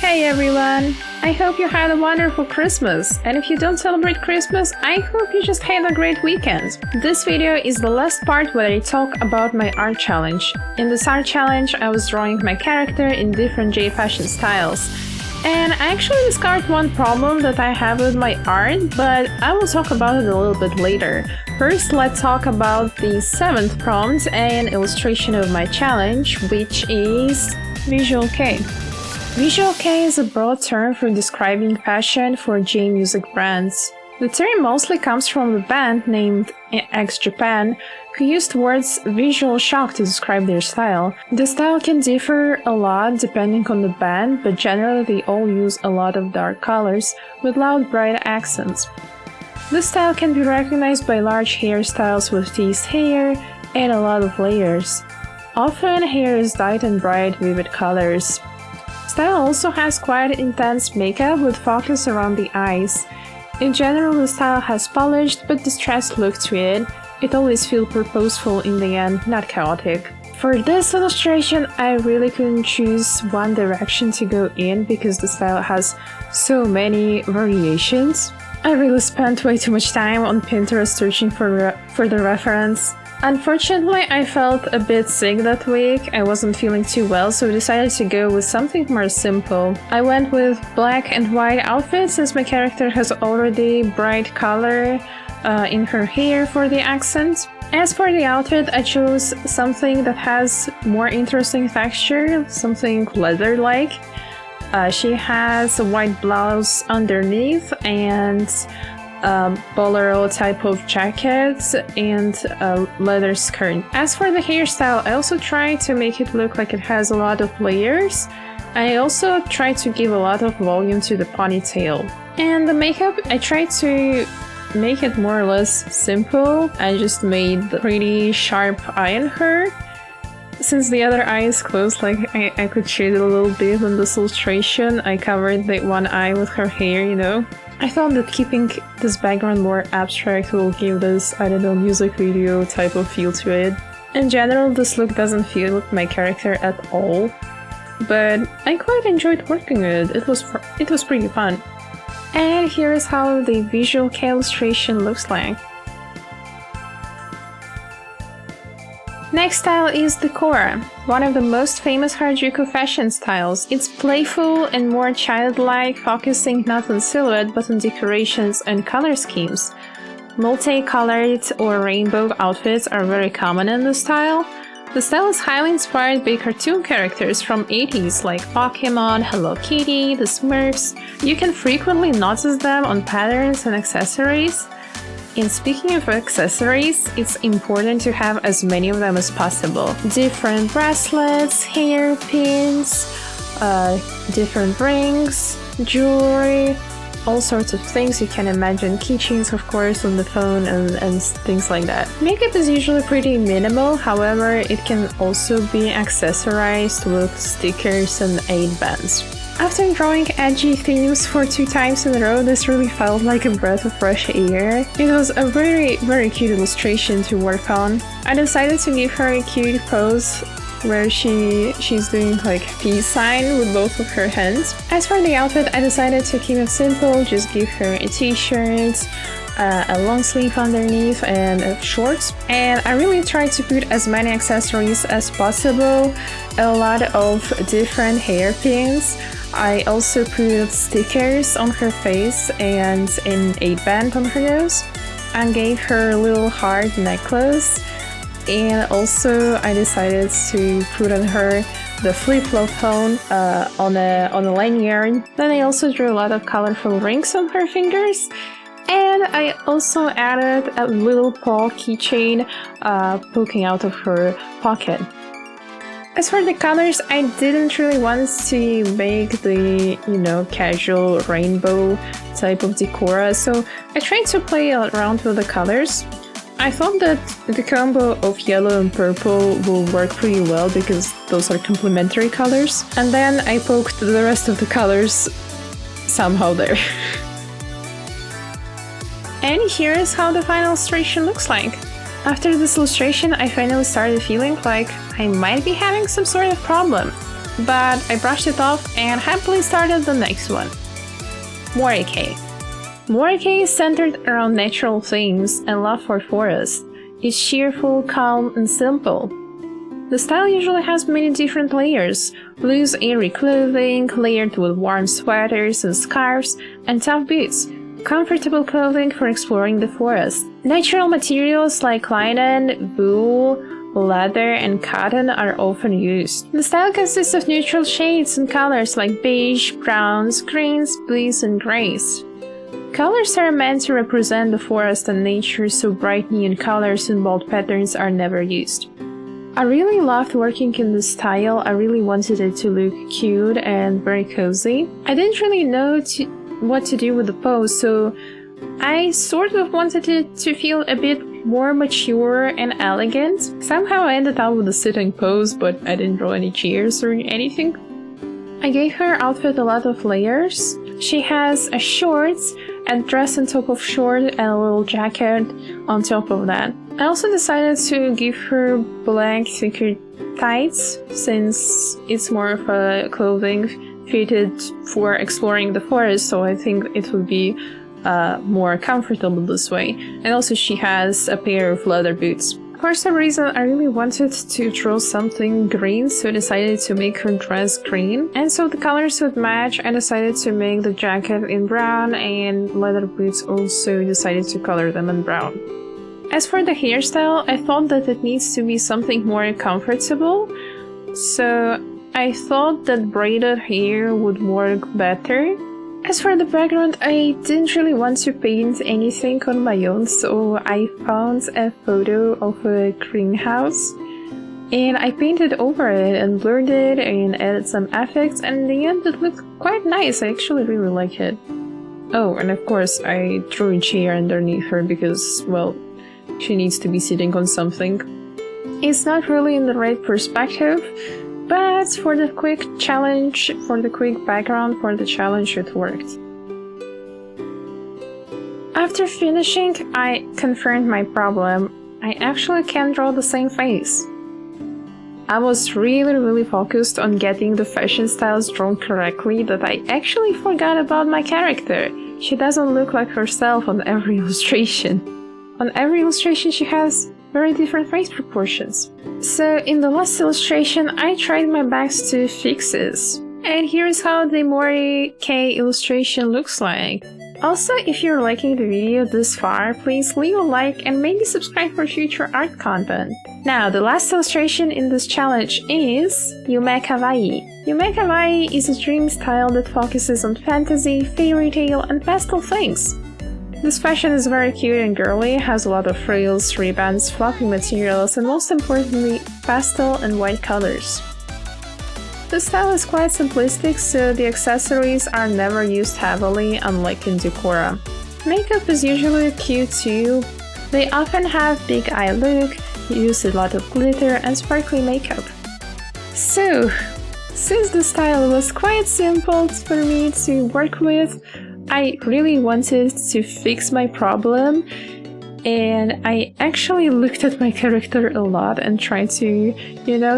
Hey everyone! I hope you had a wonderful Christmas, and if you don't celebrate Christmas, I hope you just had a great weekend. This video is the last part where I talk about my art challenge. In this art challenge, I was drawing my character in different J-fashion styles. And I actually discovered one problem that I have with my art, but I will talk about it a little bit later. First, let's talk about the 7th prompt and illustration of my challenge, which is Visual Kei. Visual Kei is a broad term for describing fashion for J-music brands. The term mostly comes from the band named X Japan, who used the words visual shock to describe their style. The style can differ a lot depending on the band, but generally they all use a lot of dark colors with loud bright accents. This style can be recognized by large hairstyles with teased hair and a lot of layers. Often hair is dyed in bright, vivid colors. Style also has quite intense makeup with focus around the eyes. In general, the style has polished but distressed look to it. It always feels purposeful in the end, not chaotic. For this illustration, I really couldn't choose one direction to go in because the style has so many variations. I really spent way too much time on Pinterest searching for the reference. Unfortunately, I felt a bit sick that week. I wasn't feeling too well, so I decided to go with something more simple. I went with black and white outfits since my character has already bright color in her hair for the accent. As for the outfit, I chose something that has more interesting texture, something leather-like. She has a white blouse underneath and bolero type of jacket and a leather skirt. As for the hairstyle, I also tried to make it look like it has a lot of layers. I also tried to give a lot of volume to the ponytail. And the makeup, I tried to make it more or less simple. I just made the pretty sharp eye on her. Since the other eye is closed, like I could shade it a little bit in this illustration, I covered the one eye with her hair, you know. I thought that keeping this background more abstract will give this, I don't know, music video type of feel to it. In general, this look doesn't feel like my character at all, but I quite enjoyed working with it. It was pretty fun. And here is how the Visual Kei illustration looks like. Next style is the Decora, one of the most famous Harajuku fashion styles. It's playful and more childlike, focusing not on silhouette but on decorations and color schemes. Multicolored or rainbow outfits are very common in this style. The style is highly inspired by cartoon characters from 80s like Pokemon, Hello Kitty, the Smurfs. You can frequently notice them on patterns and accessories. And speaking of accessories, it's important to have as many of them as possible. Different bracelets, hairpins, different rings, jewelry, all sorts of things you can imagine. Keychains, of course, on the phone and things like that. Makeup is usually pretty minimal, however, it can also be accessorized with stickers and aid bands. After drawing edgy themes for 2 times in a row, this really felt like a breath of fresh air. It was a very, very cute illustration to work on. I decided to give her a cute pose where she's doing like peace sign with both of her hands. As for the outfit, I decided to keep it simple, just give her a t-shirt, a long sleeve underneath and shorts. And I really tried to put as many accessories as possible, a lot of different hairpins. I also put stickers on her face and an 8-band on her nose, and gave her a little heart necklace. And also I decided to put on her the flip-flop phone on a lanyard. Then I also drew a lot of colorful rings on her fingers. And I also added a little paw keychain poking out of her pocket. As for the colors, I didn't really want to make the, casual rainbow type of decora, so I tried to play around with the colors. I thought that the combo of yellow and purple will work pretty well because those are complementary colors. And then I poked the rest of the colors somehow there. And here is how the final illustration looks like. After this illustration, I finally started feeling like I might be having some sort of problem. but I brushed it off and happily started the next one. Morike. Morike is centered around natural things and love for forest. It's cheerful, calm, and simple. The style usually has many different layers: loose, airy clothing, layered with warm sweaters and scarves, and tough boots. Comfortable clothing for exploring the forest. Natural materials like linen, wool, leather, and cotton are often used. The style consists of neutral shades and colors like beige, browns, greens, blues, and grays. Colors are meant to represent the forest and nature, so bright neon colors and bold patterns are never used. I really loved working in this style. I really wanted it to look cute and very cozy. I didn't really know what to do with the pose, so I sort of wanted it to feel a bit more mature and elegant. Somehow I ended up with a sitting pose, but I didn't draw any chairs or anything. I gave her outfit a lot of layers. She has a shorts, a dress on top of short, and a little jacket on top of that. I also decided to give her black thicker tights, since it's more of a clothing fitted for exploring the forest, so I think it would be more comfortable this way. And also she has a pair of leather boots. For some reason I really wanted to draw something green, so I decided to make her dress green. And so the colors would match, I decided to make the jacket in brown, and leather boots also decided to color them in brown. As for the hairstyle, I thought that it needs to be something more comfortable, so I thought that braided hair would work better. As for the background, I didn't really want to paint anything on my own, so I found a photo of a greenhouse and I painted over it and blurred it and added some effects, and in the end it looked quite nice. I actually really like it. Oh, and of course I drew a chair underneath her because, well, she needs to be sitting on something. It's not really in the right perspective, but for the quick challenge, for the quick background for the challenge, it worked. After finishing, I confirmed my problem. I actually can't draw the same face. I was really focused on getting the fashion styles drawn correctly that I actually forgot about my character. She doesn't look like herself on every illustration. On every illustration she has very different face proportions. So in the last illustration I tried my best to fix this. And here's how the Morike illustration looks like. Also, if you're liking the video this far, please leave a like and maybe subscribe for future art content. Now, the last illustration in this challenge is Yume Kawaii. Yume Kawaii is a dream style that focuses on fantasy, fairy tale, and pastel things. This fashion is very cute and girly, has a lot of frills, ribbons, fluffy materials, and most importantly, pastel and white colors. The style is quite simplistic, so the accessories are never used heavily, unlike in Decora. Makeup is usually cute too. They often have big eye look, use a lot of glitter and sparkly makeup. So, since the style was quite simple for me to work with, I really wanted to fix my problem, and I actually looked at my character a lot and tried to,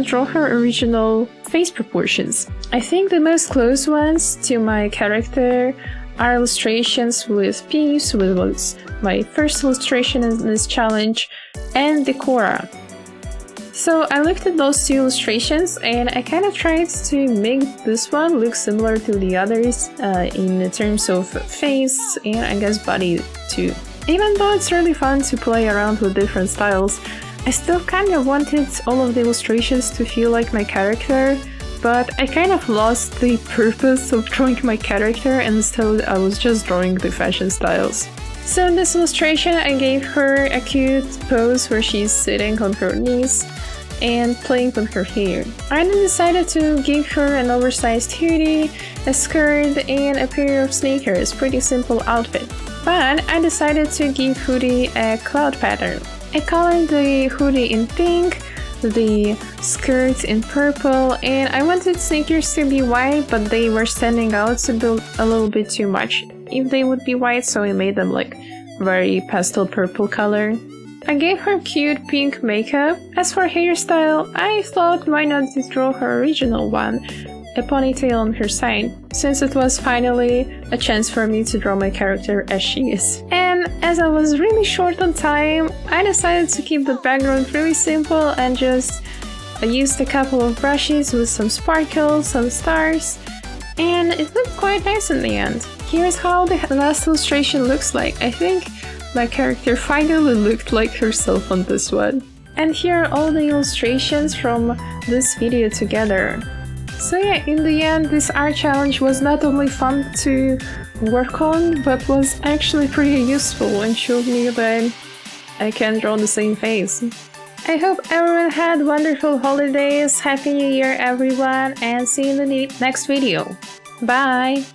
draw her original face proportions. I think the most close ones to my character are illustrations with Peeves, which was my first illustration in this challenge, and Decora. So I looked at those two illustrations and I kind of tried to make this one look similar to the others in terms of face and I guess body too. Even though it's really fun to play around with different styles, I still kind of wanted all of the illustrations to feel like my character, but I kind of lost the purpose of drawing my character and instead I was just drawing the fashion styles. So in this illustration I gave her a cute pose where she's sitting on her knees and playing with her hair. I then decided to give her an oversized hoodie, a skirt, and a pair of sneakers. Pretty simple outfit. But I decided to give hoodie a cloud pattern. I colored the hoodie in pink, the skirt in purple, and I wanted sneakers to be white, but they were standing out a little bit too much if they would be white, so I made them like very pastel purple color. I gave her cute pink makeup. As for hairstyle, I thought why not just draw her original one, a ponytail on her side, since it was finally a chance for me to draw my character as she is. And as I was really short on time, I decided to keep the background really simple and just used a couple of brushes with some sparkles, some stars, and it looked quite nice in the end. Here's how the last illustration looks like. I think my character finally looked like herself on this one. And here are all the illustrations from this video together. So yeah, in the end, this art challenge was not only fun to work on, but was actually pretty useful and showed me that I can draw the same face. I hope everyone had wonderful holidays, Happy New Year everyone, and see you in the next video. Bye!